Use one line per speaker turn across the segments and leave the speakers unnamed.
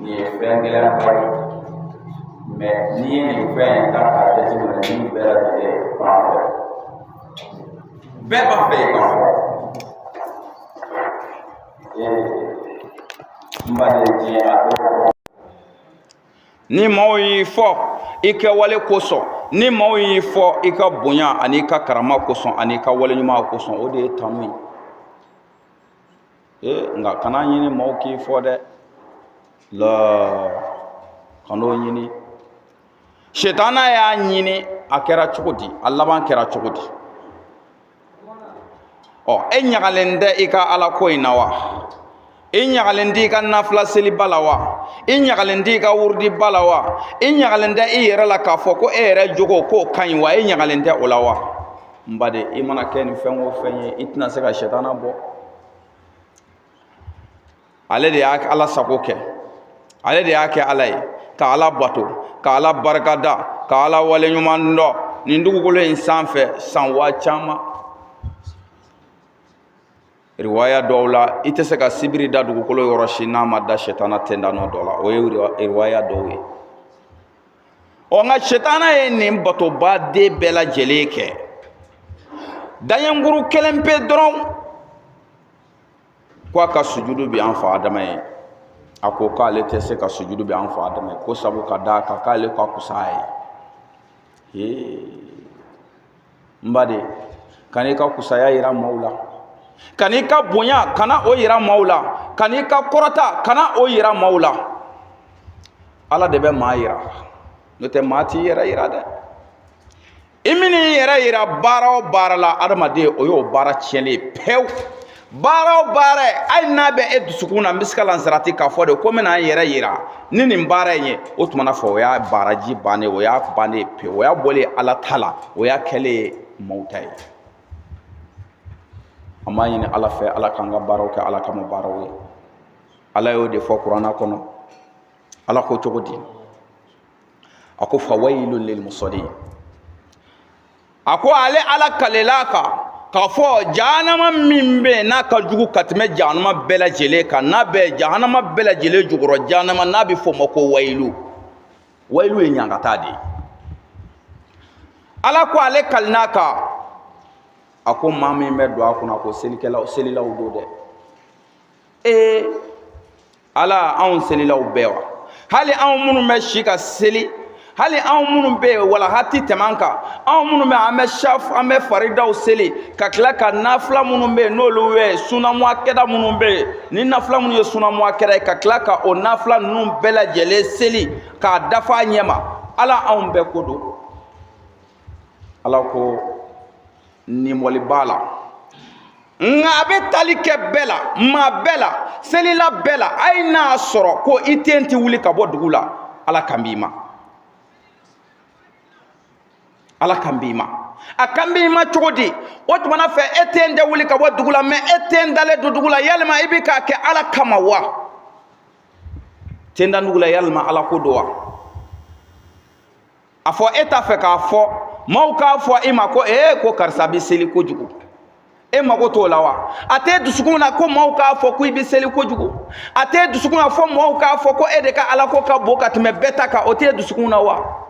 ni fɛn gɛlɛn ba ye mɛ n'i ye nin fɛn in ta k'a jateminɛ ni bɛɛ lajɛlen b'a fɛ bɛɛ b'a fɛ i ka fɔ n baden diɲɛ a bɛ
ni maaw y'i fɔ i kɛwale kosɔn ni maaw y'i fɔ i ka bonya ani i ka karama kosɔn ani i ka waleɲuman kosɔn o de ye tanu ye nka kana ɲini maaw k'i fɔ dɛ la kan'o ɲini shetana y'a ɲini a kɛra cogo di a laban kɛra cogo di e ɲagalen tɛ i ka ala ko in na wa i ɲagalen tɛ i ka nafila seliba la wa i ɲagalen tɛ i ka wurudiba la wa i ɲagalen tɛ i yɛrɛ la k'a fɔ ko e yɛrɛ jogo k'o ka ɲi wa i ɲagalen tɛ o la wa n baden i mana kɛ nin fɛn o fɛn ye i tɛna se ka shetana bɔ ale de y'a ala sago kɛ ale de y'a kɛ ala ye ka ala bato ka ala barikada ka ala waleɲuman dɔn nin dugukolo in sanfɛ san waa caman riwaya dɔw la i tɛ se ka sibiri da dugukolo yɔrɔ si n'a ma da shetana tɛndanɔ dɔ la o ye riwaya dɔw ye nka shetana ye nin batobaden bɛɛ lajɛlen kɛ daɲɛnkuru kelen pe dɔrɔn ko a ka sujudu bɛ an fa adama ye a ko k'ale tɛ se ka sujudu bɛ an fa adama ye ko sabu ka d'a kan k'ale ka kusa a ye n baden kan'i ka kusaya yira maaw la kan'i ka bonya kana o yira maaw la kan'i ka kɔrɔta kana o yira maaw la ala de bɛ maa yira n'o tɛ maa t'i yɛrɛ yira dɛ i min'i yɛrɛ yira baara o baara la adamaden o y'o baara tiɲɛlen pewu baara o baara hali n'a bɛ e dusukun na n bɛ se ka lansarati k'a fɔ de ko n bɛna n yɛrɛ yira ni nin baara in ye o tuma na fɔ o y'a baaraji bannen o y'a bannen pewu o y'a bɔlen ala ta la o y'a kɛlen maaw ta ye an b'a ɲini ala fɛ ala k'an ka baaraw kɛ ala kama baaraw ye ala y'o de fɔ kuranna kɔnɔ ala ko cogo di a ko fawailun lil musallin a ko ale ala kalela kan k'a fɔ jahanama min bɛ yen n'a ka jugu ka tɛmɛ jahanama bɛɛ lajɛlen kan n'a bɛ jahanama bɛɛ lajɛlen jukɔrɔ jahanama n'a bɛ fɔ o ma ko wayilu wayilu ye ɲangata de ye ala ko ale kalina kan a ko maa min bɛ don a kunna ko selilaw don dɛ ala anw selilaw bɛɛ wa hali anw minnu bɛ si ka seli hali anw minnu bɛ yen wala hati tɛmɛ an kan anw minnu bɛ an bɛ faridaw seli ka tila ka nafila minnu bɛ yen n'olu ye sunamuakɛda minnu bɛ yen ni nafila minnu ye sunamuakɛda ye ka tila ka o nafila ninnu bɛɛ lajɛlen seli k'a dafa a ɲɛma ala anw bɛɛ ko don ala ko nimɔli b'a la nka a bɛ tali kɛ bɛɛ la maa bɛɛ la selila bɛɛ la a ye n'a sɔrɔ ko i den tɛ wuli ka bɔ dugu la ala kan b'i ma ala kan b'i ma a kan b'i ma cogo di o tuma fɛ e den tɛ wuli ka bɔ dugu la mɛ e den dalen don dugu la yalima i bɛ k'a kɛ ala kama wa den da dugu la yalima ala ko don wa a fɔ e t'a fɛ k'a fɔ maaw k'a fɔ i ma ko ko karisa bɛ seli kojugu e mago t'o la wa a t'e dusukun na ko maaw k'a fɔ ko i bɛ seli kojugu a t'e dusukun na fɔ maaw k'a fɔ ko e de ka ala ko ka bon ka tɛmɛ bɛɛ ta kan o t'e dusukun na wa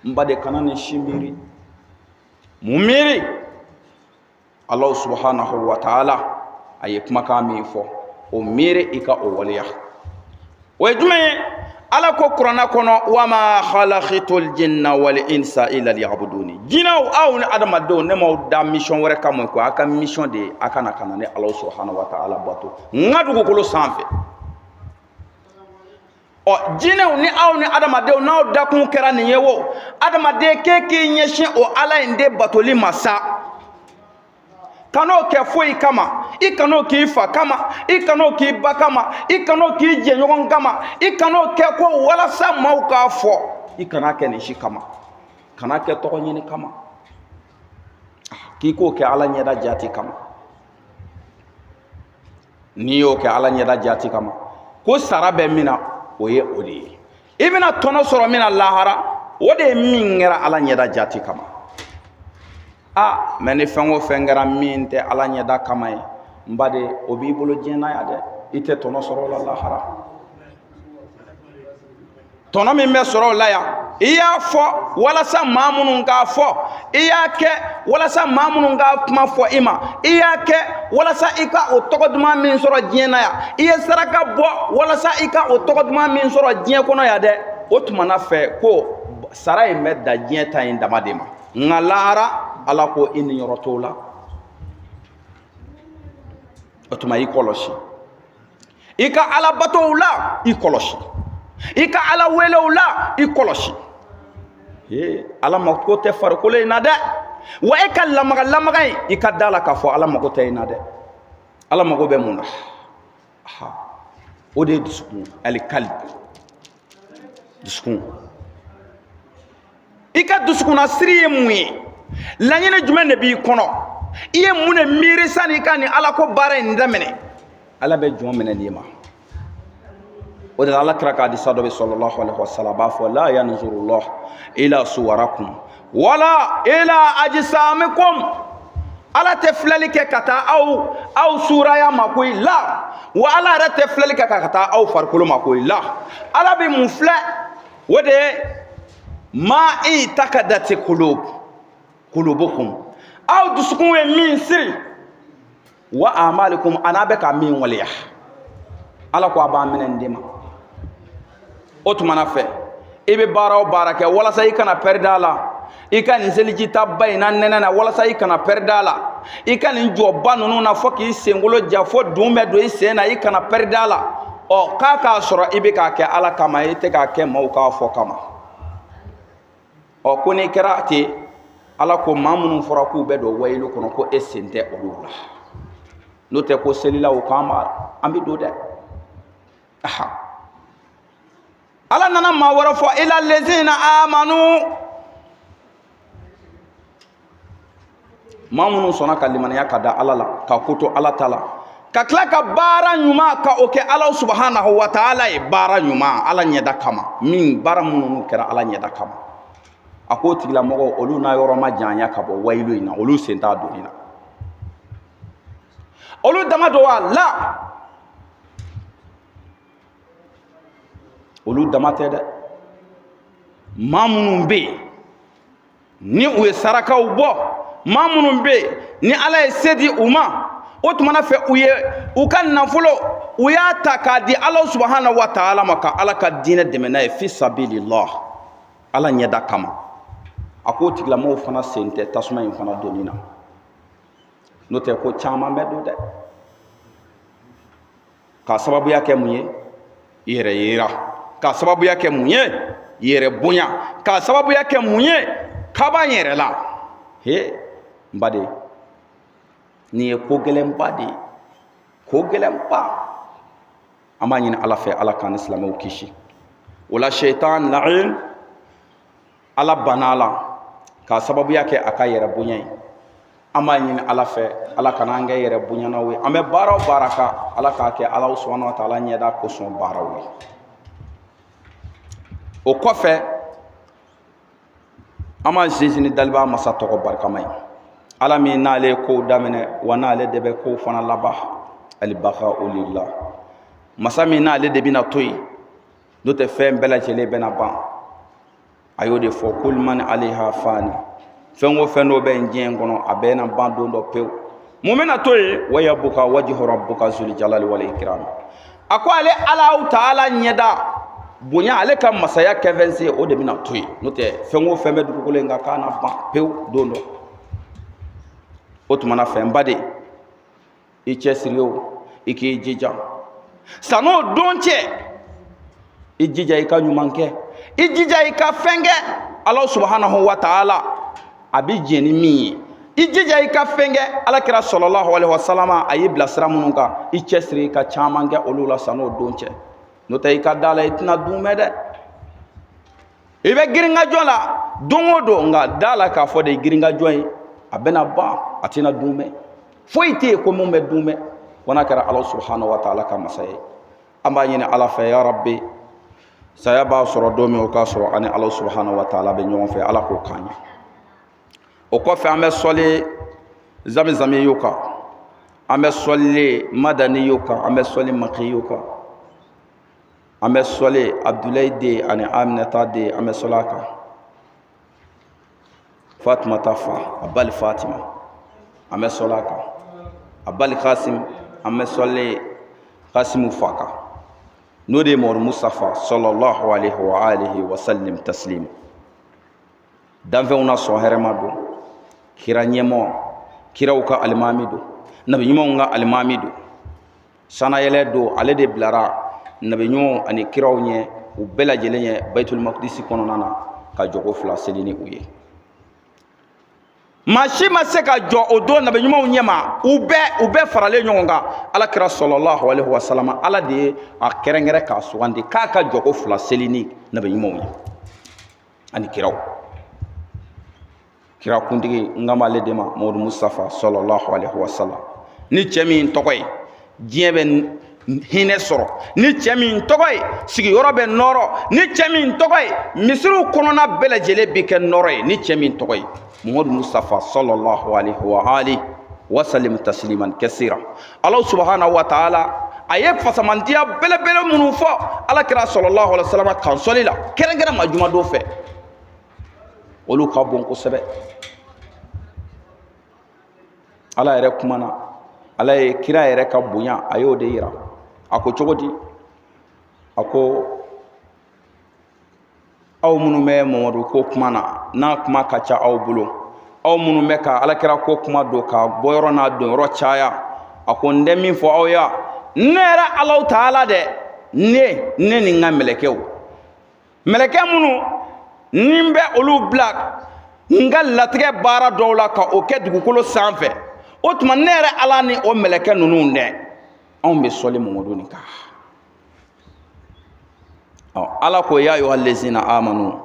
n baden kana nin si miiri mun miiri ala subhanahu wa ta'ala a ye kumakan min fɔ o miiri i ka o waleya o ye jumɛn ye ala ko kuranna kɔnɔ wa ma khalaqtul jinna wal insa illa liya'buduni jinɛw aw ni adamadenw ne m'aw da mission wɛrɛ kama ko a ka mission de a kana kana ne ala subhanahu wa ta'ala bato n ka dugukolo sanfɛ jinɛw ni aw ni adamadenw n'aw dakun kɛra nin ye wo adamaden k'e k'i ɲɛsin o ala in de batoli ma sa kan'o kɛ foyi kama i kan'o k'i fa kama i kan'o k'i ba kama i kan'o k'i jɛɲɔgɔn kama i kan'o kɛ ko walasa maaw k'a fɔ i kana kɛ nin si kama kana kɛ tɔgɔ ɲini kama k'i k'o kɛ ala ɲɛda jati kama n'i y'o kɛ ala ɲɛda jati kama ko sara bɛ min na o ye o de ye i bɛna tɔnɔ sɔrɔ min na lahara o de ye min kɛra ala ɲɛda jati kama mɛ ni fɛn o fɛn kɛra min tɛ ala ɲɛda kama ye n baden o b'i bolo diɲɛ na yan dɛ i tɛ tɔnɔ sɔrɔ o la lahara tɔnɔ min bɛ sɔrɔ o la yan i y'a fɔ walasa maa minnu k'a fɔ i y'a kɛ walasa maa minnu k'a kuma fɔ i ma i y'a kɛ walasa i ka o tɔgɔ duman min sɔrɔ diɲɛ na yan i ye saraka bɔ walasa i ka o tɔgɔ duman min sɔrɔ diɲɛ kɔnɔ yan dɛ o tuma na fɛ ko sara in bɛ da diɲɛ ta in dama de ma nka lahara ala ko i ni yɔrɔ t'o la o tuma i kɔlɔsi i ka ala batow la i kɔlɔsi i ka ala welew la i kɔlɔsi ala mako tɛ farikolo in na dɛ wa e ka lamaga in i ka da la k'a fɔ ala mako tɛ in na dɛ ala mako bɛ mun na o de ye dusukun alikali dusukun i ka dusukunna siri ye mun ye laɲini jumɛn de b'i kɔnɔ i ye mun de miiri sani i ka nin ala ko baara in daminɛ ala bɛ jɔn minɛ n'i ma o de la ala kira k'a di sa dɔ bɛ sallallahu alaihi wasallam b'a fɔ la yanzurullah ila suwarakum wala ila ajsamikum ala tɛ filɛli kɛ ka taa aw suraya ma koyi la wa ala yɛrɛ tɛ filɛli kɛ ka taa aw farikolo ma koyi la ala bɛ mun filɛ o de ye ma i takadati kulubukum aw dusukun ye min siri wa amalikum ana bɛ ka min waleya ala ko a b'a minɛ nin de ma o tuma na fɛ i bɛ baara o baara kɛ walasa i kana pɛridi a la i ka nin seliji ta ba in na nɛnɛ na walasa i kana pɛridi a la i ka nin jɔba ninnu na fɔ k'i senkolo ja fɔ dun bɛ don i sen na i kana pɛridi a la ɔ k'a k'a sɔrɔ i bɛ k'a kɛ ala kama i tɛ k'a kɛ maaw k'a fɔ kama ɔ ko n'i kɛra ten ala ko maa minnu fɔra k'u bɛ don wayilu kɔnɔ ko e sen tɛ olu la n'o tɛ ko selila o k'an b'a an bɛ don dɛ ala nana maa wɛrɛ fɔ ila lezina amanu maa minnu sɔnna ka limaniya ka da ala la ka ko to ala ta la ka tila ka baara ɲuman ka o kɛ ala subhanahu wa ta'ala ye baara ɲuman ala ɲɛda kama min baara minnu kɛra ala ɲɛda kama a ko tigilamɔgɔ olu n'a yɔrɔ ma janya ka bɔ wayilu in na olu sen t'a donni na olu dama don wa la olu dama tɛ dɛ maa minnu bɛ yen ni u ye sarakaw bɔ maa minnu bɛ yen ni ala ye se di u ma o tuma na fɛ u ka nafolo u y'a ta k'a di ala subhanahu wa ta'ala ma ka ala ka diinɛ dɛmɛ n'a ye fi sabilillah ala ɲɛda kama a ko tigilamɔgɔw fana sen tɛ tasuma in fana donni na n'o tɛ ko caman bɛ don dɛ k'a sababuya kɛ mun ye yɛrɛ yira k'a sababuya kɛ mun ye yɛrɛ bonya k'a sababuya kɛ mun ye kaba yɛrɛ la he n ba de nin ye ko gɛlɛnba de ye ko gɛlɛnba an b'a ɲini ala fɛ ala k'an ni silamɛw kisi o la shaitan la'in ala banna la k'a sababuya kɛ a ka yɛrɛ bonya ye an b'a ɲini ala fɛ ala kana an kɛ yɛrɛ bonyanaw ye an bɛ baara o baara kan ala k'a kɛ ala subhanahu wa ta'ala ɲɛda kosɔn baaraw ye o kɔfɛ an b'a zinzini daliba masa tɔgɔ barikama ye ala min n'ale kow daminɛ wa n'ale de bɛ kow fana laban alibaka olila masa min n'ale de bɛna to yen n'o tɛ fɛn bɛɛ lajɛlen bɛna ban a y'o de fɔ kulimani aleha fani fɛn o fɛn dɔ bɛ yen diɲɛ kɔnɔ a bɛɛ na ban don dɔ pewu mun bɛna to yen waya buka wajihu rabbuka zul jalali wal ikram a ko ale ala ta'ala ɲɛda bonya ale ka masaya kɛfɛn se o de bɛna to yen n'o tɛ fɛn o fɛn bɛ dugukolo in kan k'a na ban pewu don dɔ o tuma na fɛnba de i cɛsiri o i k'i jija san'o don cɛ i jija i ka ɲuman kɛ i jija i ka fɛn kɛ ala subhanahu wa ta'ala a bɛ jɛn ni min ye i jija i ka fɛn kɛ ala kira sallallahu alaihi wasallam a y'i bila sira minnu kan i cɛsiri i ka caman kɛ olu la san'o don cɛ n'o tɛ i ka da la i tɛna dun mɛn dɛ i bɛ girinka jɔn la don o don nka da la k'a fɔ de girinka jɔn ye a bɛna ban a tɛna dun mɛn foyi tɛ yen ko mun bɛ dun mɛn wa n'a kɛra ala subhanahu wa ta'ala ka masa ye an b'a ɲini ala fɛ ya rabbi saya b'a sɔrɔ don min o k'a sɔrɔ ani ala subhanahu wa ta'ala bɛ ɲɔgɔn fɛ ala k'o k'an ye o kɔfɛ an bɛ sɔli zamzamiyo kan an bɛ sɔli madaniyo kan an bɛ sɔli makiyo kan ame sole Abdoulaye de ani Aminata de ame solaka Fatima tafa abali Fatima ame solaka abali Qasim ame sole Qasimu faka no de mor Mustafa sallallahu alaihi wa alihi wa sallim taslim danfɛ una so herema do kira nyemo kiraw ka alimami do nabi nyimo nga alimami do sana yele do ale de blara nabi nyimo ani kiraw nye u bela jelenye baitul maqdis kono nana ka jogo fla selini uye mashi se ka jo odo nabi nyimo nyema ube farale nyonga ala kira sallallahu alaihi wasallam ala de a kerengere ka suwandi ka jogo fla selini nabi nyimo ani kiraw kira kuntigi ngamale dema Muhammad Mustafa sallallahu alaihi wasallam ni cemi tokoy diebe hine soro ni cemi tokoy sigi yorobe noro ni cemi tokoy misru konona bela jele bike noro ni cemi tokoy Muhammad Mustafa sallallahu alaihi wa alihi wasallam tasliman kaseera Allah subhanahu wa ta'ala ayek fasamantiya bele munu fo ala kira sallallahu alaihi wasallam kan solila kerengere majuma do fe olu ka bon ko sebe ala yɛrɛ kumana ala ye kira yɛrɛ ka bonya ayo de yira ako cogodi ako aw minnu bɛ Mamadu ko kumana n'a kuma ka ca aw bolo aw minnu bɛ ka ala kira ko kuma do ka bɔ yɔrɔ n'a don yɔrɔ caya ako n tɛ min fɔ aw ya ne yɛrɛ Alahu Taala dɛ ne ni n ka mɛlɛkɛw minnu ni bɛ olu bila n ka latigɛ baara dɔw la ka o kɛ dugukolo sanfɛ o tuma ne yɛrɛ ala ni o mɛlɛkɛ ninnu dɛ anw bɛ sɔli Mamadu nin kan ala ko ya ayyuhal lezina amanu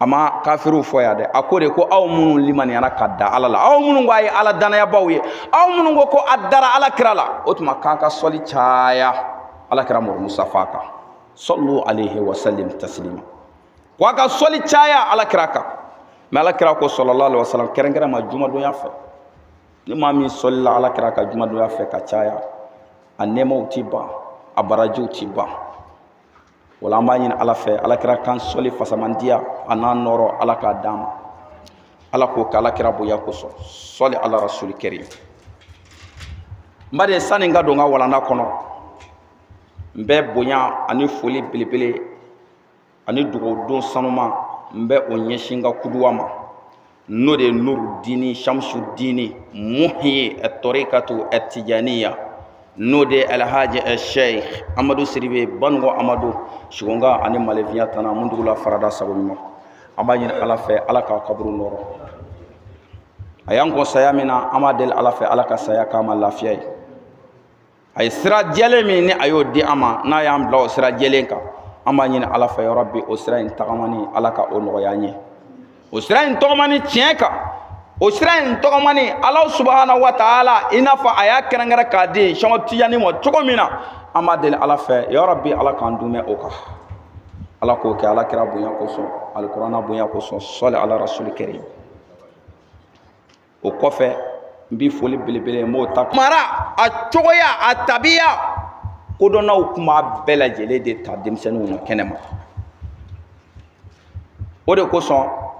a ma kafiru fɔ ya dɛ a ko de ko aw minnu limaniyara ka da ala la aw minnu ko a ye ala danayabaw ye aw minnu ko a dara ala kira la o tuma k'an ka sɔli caya ala kira Muhammadu Mustafa kan sallu alaihi wa sallim taslima ko a ka sɔli caya ala kira kan mais ala kira ko sallallahu alaihi wa sallam kɛrɛnkɛrɛnma jumadonya fɛ ni maa min sɔlila ala kira ka jumadonya fɛ ka caya a nɛɛmaw ti ban a barajiw ti ban wala an b'a ɲini ala fɛ ala kira kan sɔli fasamandiya a n'a nɔrɔ ala k'a d'an ma ala k'o kɛ ala kira bonya kosɔn sɔli ala rasuli kɛrim n ba de sani n ka don n ka walanda kɔnɔ n bɛ bonya ani foli belebele ani dugawu sanuma n bɛ o ɲɛsin n ka kuduwa ma n'o de ye Nurudini Shamsudini Muhyi at-Tariqatu at-Tijaniya n'o de ye Alhaji Sheikh Amadu Siribe Banugo Amadu Shigonga ani Maleviya Tana Mundugula Farada sago ɲuman an b'a ɲini ala fɛ ala k'a kaburu nɔrɔ a y'an kɔn saya min na an b'a deli ala fɛ ala ka saya k'a ma lafiya ye a ye sira jɛlen min ni a y'o di an ma n'a y'an bila o sira jɛlen kan an b'a ɲini ala fɛ yɔrɔbi o sira in tagamani ala ka o nɔgɔya an ye o sira in tɔgɔmani tiɲɛ kan o sira in tɔgɔmani ala subhanahu wa ta'ala i n'a fɔ a y'a kɛrɛnkɛrɛn k'a di Seku Tijani ma cogo min na an b'a deli ala fɛ yɔrɔbi ala k'an dumɛ o kan ala k'o kɛ ala kira bonya kosɔn alikuranɛ bonya kosɔn sɔli ala rasuli kɛrim o kɔfɛ n bɛ foli belebele n b'o ta mara a cogoya a tabiya kodɔnnaw kuma bɛɛ lajɛlen de ta denmisɛnninw na kɛnɛ ma o de kosɔn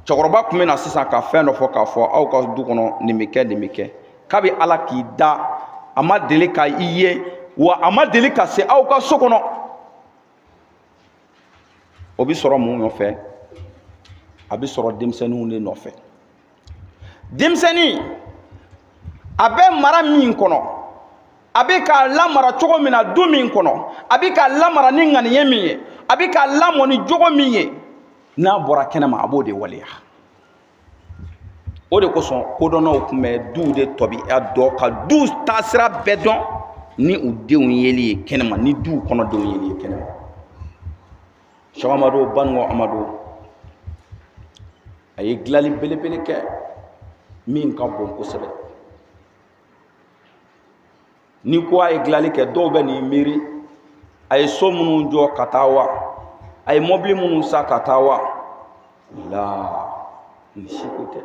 cɛkɔrɔba tun bɛ na sisan ka fɛn dɔ fɔ k'a fɔ aw ka du kɔnɔ nin bɛ kɛ kabi ala k'i da a ma deli ka i ye wa a ma deli ka se aw ka so kɔnɔ o bɛ sɔrɔ mun nɔfɛ a bɛ sɔrɔ denmisɛnninw de nɔfɛ denmisɛnnin a bɛ mara min kɔnɔ a bɛ k'a lamara cogo min na du min kɔnɔ a bɛ k'a lamara ni ŋaniya min ye a bɛ k'a lamɔ ni jogo min ye n'a bɔra kɛnɛma a b'o de waleya o de kosɔn kodɔnnaw tun bɛ duw de tɔbiya dɔn ka du taasira bɛɛ dɔn ni u denw yeli ye kɛnɛma ni duw kɔnɔdenw yeli ye kɛnɛma Seku Amadu Banugo Amadu a ye dilali belebele kɛ min ka bon kosɛbɛ ni ko a ye dilali kɛ dɔw bɛ n'i miiri a ye so minnu jɔ ka taa wa a ye mɔbili minnu sa ka taa wa ni si ko tɛ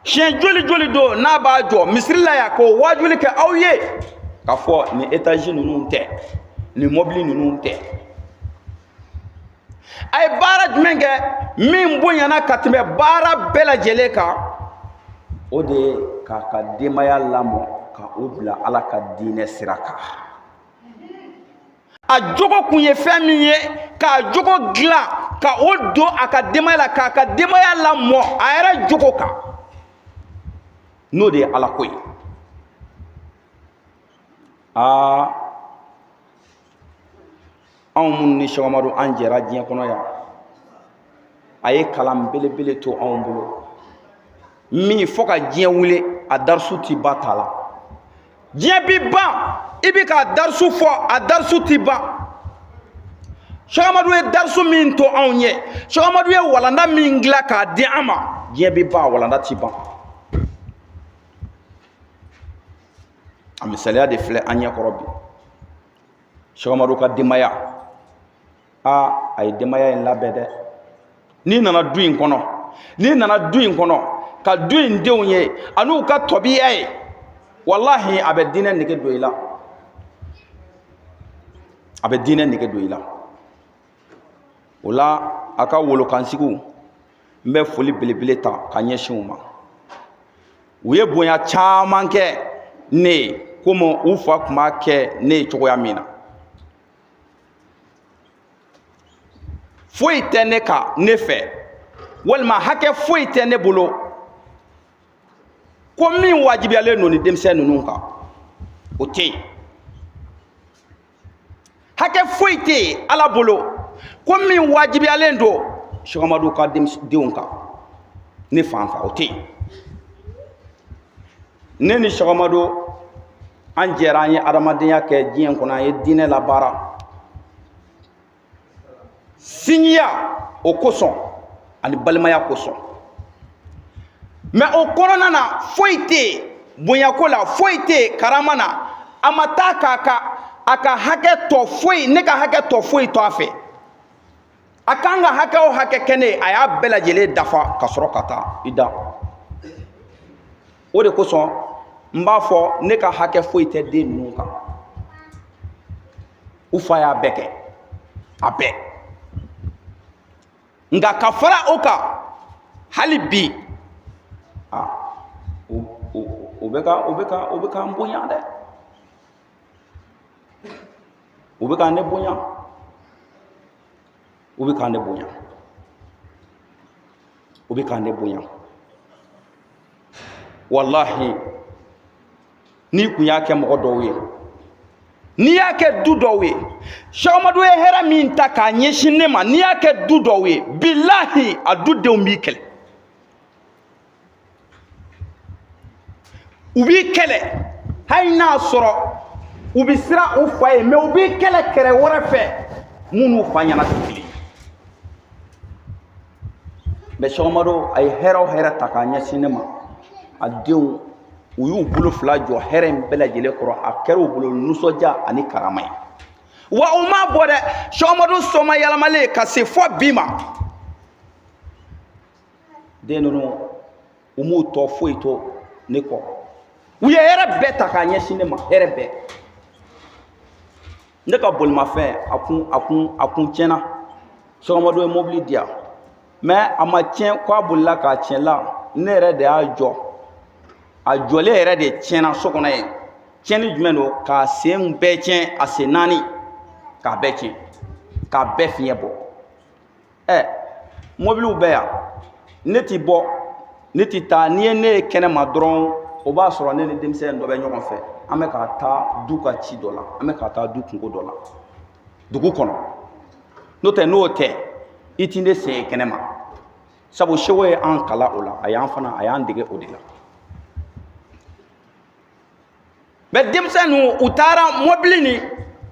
siɲɛ joli don n'a b'a jɔ misiri la yan k'o wajuli kɛ aw ye k'a fɔ nin etazi ninnu tɛ ni mobili ninnu tɛ a ye baara jumɛn kɛ min bonyana ka tɛmɛ baara bɛɛ lajɛlen kan o de ye k'a ka denbaya lamɔ ka o bila Ala ka diinɛ sira kan a jogo kun ye fɛn min ye k'a jogo dilan ka o don a ka denbaya la k'a ka denbaya lamɔ a yɛrɛ jogo kan n'o de ye Ala ko ye anw minnu ni Cheikh Amadu an jɛra diɲɛ kɔnɔ yan a ye kalan belebele to anw bolo min fɔ ka diɲɛ wuli a darisu ti ba t'a la diɲɛ bi ban i bi ka darisu fɔ a darisu ti ban Cheikh Amadu ye darisu min to anw ye Cheikh Amadu ye walanda min dilan k'a di an ma diɲɛ bi ban walanda ti ban a misaliya de filɛ an ɲɛkɔrɔ bi Cheikh Amadu ka denbaya a ye denbaya in labɛn dɛ n'i nana du in kɔnɔ ka du in denw ye an'u ka tabiya ye wallahi a bɛ diinɛ nege don i la o la a ka wolokansigiw n bɛ foli belebele ta ka ɲɛsin u ma u ye bonya caman kɛ ne ye komi u fa tun b'a kɛ ne ye cogoya min na foyi tɛ ne kan ne fɛ walima hakɛ foyi tɛ ne bolo ko min wajibiyalen don ni denmisɛn ninnu kan o tɛ yen hakɛ foyi tɛ yen Ala bolo ko min wajibiyalen don Cheikh Amadu ka denw kan ne fan fɛ o tɛ yen ne ni Cheikh Amadu an jɛra an ye adamadenya kɛ diɲɛ kɔnɔ an ye diinɛ labaara sinjiya o kosɔn ani balimaya kosɔn mais o kɔnɔna na foyi tɛ yen bonyako la foyi tɛ yen karama na a ma taa a ka hakɛ tɔ foyi ne ka hakɛ tɔ foyi to a fɛ a kan ka hakɛ o hakɛ kɛ ne a y'a bɛɛ lajɛlen dafa ka sɔrɔ ka taa i da o de kosɔn n b'a fɔ ne ka hakɛ foyi tɛ den ninnu kan u fa y'a bɛɛ kɛ a bɛɛ nka ka fara o kan hali bi o bɛ ka n bonya dɛ o bɛ ka ne bonya o bɛ ka ne bonya wallahi n'i kun y'a kɛ mɔgɔ dɔw ye n'i y'a kɛ du dɔw ye Cheikh Amadu ye hɛrɛ min ta k'a ɲɛsin ne ma n'i y'a kɛ du dɔw ye bilahi a du denw b'i kɛlɛ u b'i kɛlɛ hali n'a sɔrɔ u bɛ siran u fa ye mais u b'i kɛlɛ kɛrɛ wɛrɛ fɛ minnu fa ɲɛna tɛ kelen mais Cheikh Amadu a ye hɛrɛ o hɛrɛ ta k'a ɲɛsin ne ma a denw u y'u bolo fila jɔ hɛrɛ in bɛɛ lajɛlen kɔrɔ a kɛra u bolo nisɔndiya ani karama ye wa u m'a bɔ dɛ Cheikh Amadu sɔnma yɛlɛmalen ka se fɔ bi ma den ninnu u m'u tɔ foyi to ne kɔ u ye hɛrɛ bɛɛ ta k'a ɲɛsin ne ma hɛrɛ bɛɛ ne ka bolimafɛn a kun tiɲɛna Cheikh Amadu ye mobili di yan mais a ma tiɲɛ k'a bolila k'a tiɲɛ la ne yɛrɛ de y'a jɔ a jɔlen yɛrɛ de tiɲɛna so kɔnɔ yen tiɲɛni jumɛn don k'a sen bɛɛ tiɲɛ a sen naani k'a bɛɛ tiɲɛ k'a bɛɛ fiɲɛ bɔ mobiliw bɛ yan ne ti bɔ ne ti taa n'i ye ne ye kɛnɛma dɔrɔn o b'a sɔrɔ ne ni denmisɛn dɔ bɛ ɲɔgɔn fɛ an bɛ ka taa du ka ci dɔ la an bɛ ka taa du kungo dɔ la dugu kɔnɔ n'o tɛ n'o tɛ i ti ne sen kɛnɛma sabu sewo ye an kala o la a y'an dege o de la mais denmisɛn ninnu u taara mobili ni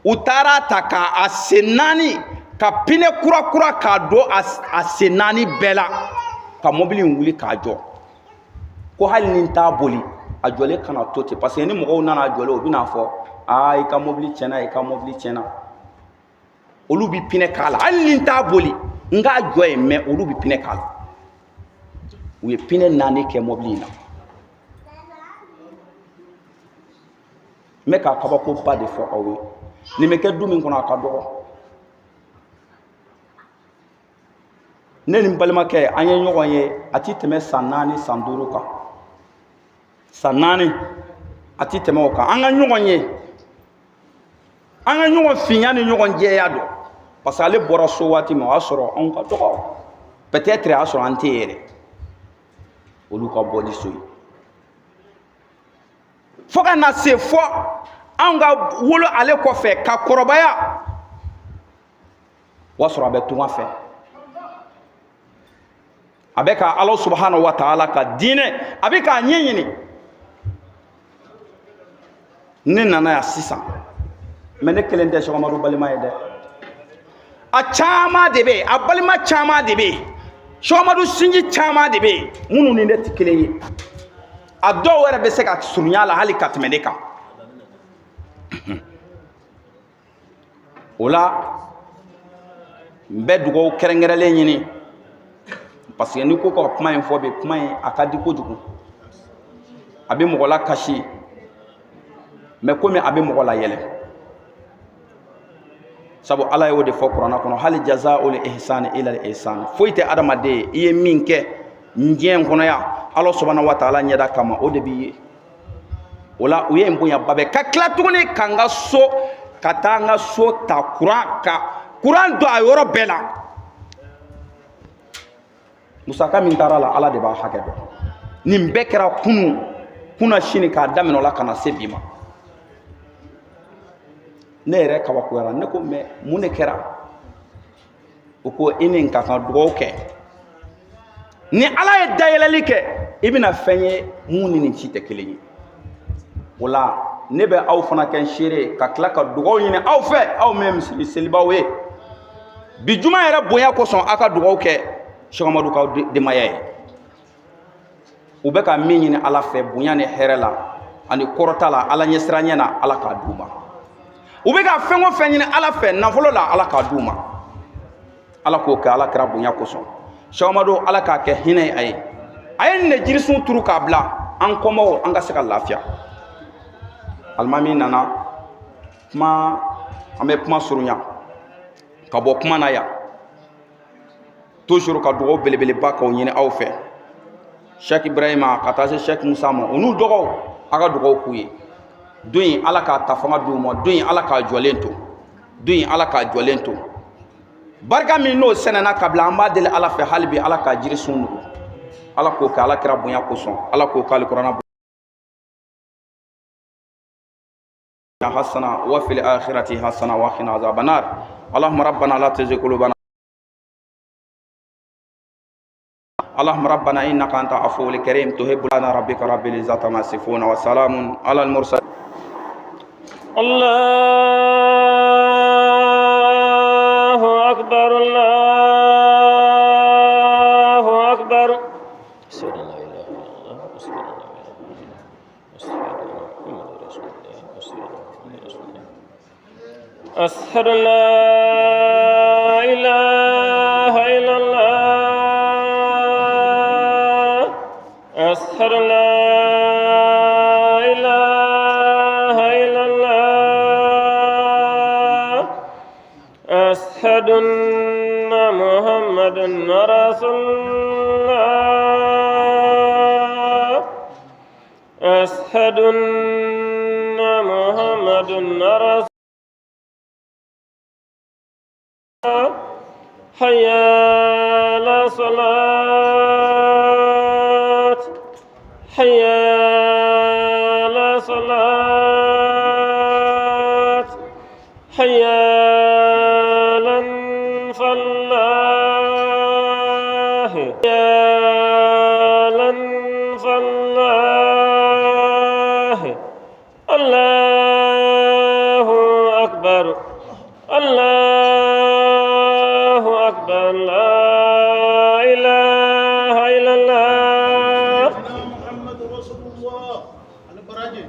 u taara ta k'a sen naani ka pinɛ kura k'a don a sen naani bɛɛ la ka mobili in wuli k'a jɔ ko hali ni n t'a boli a jɔlen kana to ten parce que ni mɔgɔw nana jɔlen u bɛna fɔ i ka mobili tiɲɛna olu bi pinɛ k'a la hali ni n t'a boli n k'a jɔ yen mais olu bi pinɛ k'a la u ye pinɛ naani kɛ mobili in na n bɛ ka kabakoba de fɔ aw ye nin bɛ kɛ du min kɔnɔ a ka dɔgɔ. Ne ni balimakɛ an ye ɲɔgɔn ye a ti tɛmɛ san 4 san 5 kan. San 4 a ti tɛmɛ o kan. An ka ɲɔgɔn ye, an ka ɲɔgɔn finya ni ɲɔgɔn jɛya dɔn. Parce que ale bɔra so waati min o y'a sɔrɔ anw ka dɔgɔ. Peut-être a y'a sɔrɔ an tɛ yɛrɛ. Olu ka bɔ ni so ye. Fo ka na se fɔ anw ka wolo ale kɔfɛ ka kɔrɔbaya o y'a sɔrɔ a bɛ tunga fɛ. A bɛ ka Ala subahanahu wa taala ka diinɛ a bɛ k'a ɲɛɲini. Ne nana yan sisan mais ne kelen tɛ Cheikh Umaru balima ye dɛ. A caman de bɛ yen, a balima caman de bɛ yen, Cheikh Umaru sinji caman de bɛ yen minnu ni ne tɛ kelen ye. A dɔw yɛrɛ bɛ se ka surunya la hali ka tɛmɛ ne kan. O la n bɛ dugawu kɛrɛnkɛrɛnlen ɲini parce que ni ko ka kuma in fɔ bi kuma in a ka di kojugu. A bɛ mɔgɔ la kasi mais komi a bɛ mɔgɔ la yɛlɛ. Sabu Ala y'o de fɔ Kurana kɔnɔ hali jazaa'ul ihsani ila al-ihsan. Foyi tɛ adamaden i ye min kɛ diɲɛ kɔnɔ yan Ala subahanahu wa taala ɲɛda kama o de b'i ye. O la u ye n bonyaba bɛɛ ka tila tuguni ka n ka so ka taa n ka so ta kuran don a yɔrɔ bɛɛ la. Musaka min taara la Ala de b'a hakɛ dɔn. Nin bɛɛ kɛra kunna sini k'a daminɛ o la ka na se bi ma. Ne yɛrɛ kabakoyara ne ko mais mun de kɛra? O ko i ni ka kan dugawu kɛ. Ni Ala ye dayɛlɛli kɛ i bɛna fɛn ye mun ni nin ci tɛ kelen ye. O la ne bɛ aw fana kɛ n seere ka tila ka dugawu ɲini aw fɛ aw min ye misiri selibaw ye. Bi juma yɛrɛ bonya kosɔn aw ka dugawu kɛ Cheikh Umaru ka denbaya ye. U bɛ ka min ɲini Ala fɛ bonya ni hɛrɛ la ani kɔrɔta la Ala ɲɛsiranya na Ala k'a d'u ma. U bɛ ka fɛn o fɛn ɲini Ala fɛ nafolo la Ala k'a d'u ma. Ala k'o kɛ Ala kɛra bonya kosɔn. Cheikh Umaru Ala k'a kɛ hinɛ ye a ye. A ye nin de jirisun turu k'a bila an kɔmɔw an ka se ka lafiya. Alimami nana kuma an bɛ kuma surunya ka bɔ kuma na yan. Toujours ka dugawu belebeleba k'aw ɲini aw fɛ. Cheikh Ibrahima ka taa se Cheikh Musa ma u n'u dɔgɔw a ka dugawu k'u ye. Don in Ala k'a ta fanga d'u ma, don in Ala k'a jɔlen to, don in Ala k'a jɔlen to. Barika min n'o sɛnɛna ka bila an b'a deli Ala fɛ hali bi Ala k'a jirisun nugu. Ala k'o kɛ Ala kɛra bonya kosɔn, Ala k'o k'ale kuranna حسنة وفي الآخرة حسنة وقنا عذاب النار اللهم ربنا لا تزغ قلوبنا اللهم ربنا إنك أنت عفو الكريم تحب لنا ربك رب العزة عما يصفون وسلام على المرسلين الله أكبر الله أكبر أشهد أن لا إله إلا الله أشهد أن لا إله إلا الله أشهد أن محمدا رسول الله أشهد أن محمدا رسول حي على الصلاة حي على الصلاة حي على الفلاح حي على الفلاح الله أكبر الله أكبر لا إله إلا الله
محمد رسول الله البراجل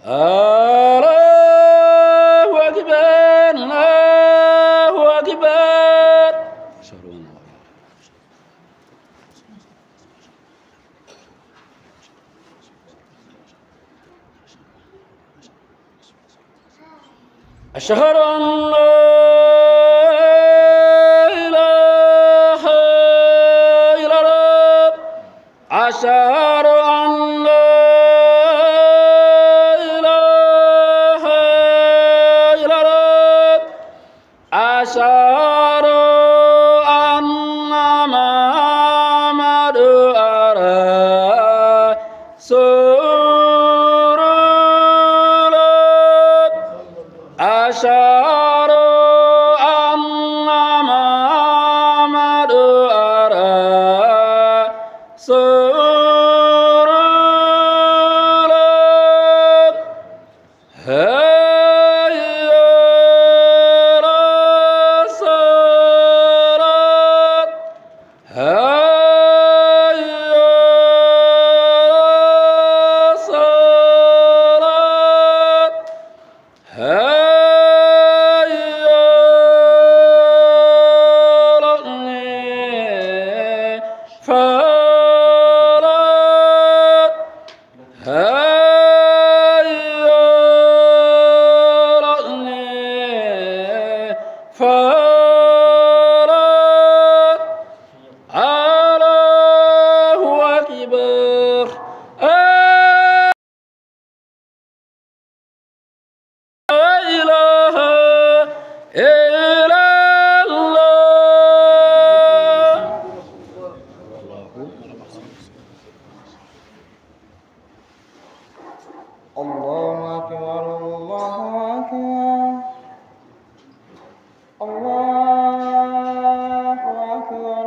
الله أكبر الله أكبر أشهد أن لا إله إلا الله أشهد أن لا إله إلا الله أشهد أن محمد رسول الله أشهد أن محمد رسول الله هيا للصلاة هيا للصلاة هيا
الله أكبر الله أكبر الله أكبر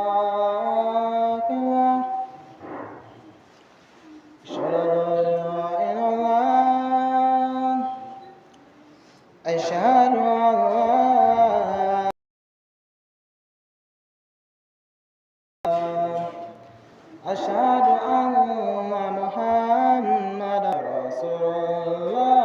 الله أكبر أشهد أن لا إله إلا الله أشهد أن أشهد أن محمد رسول الله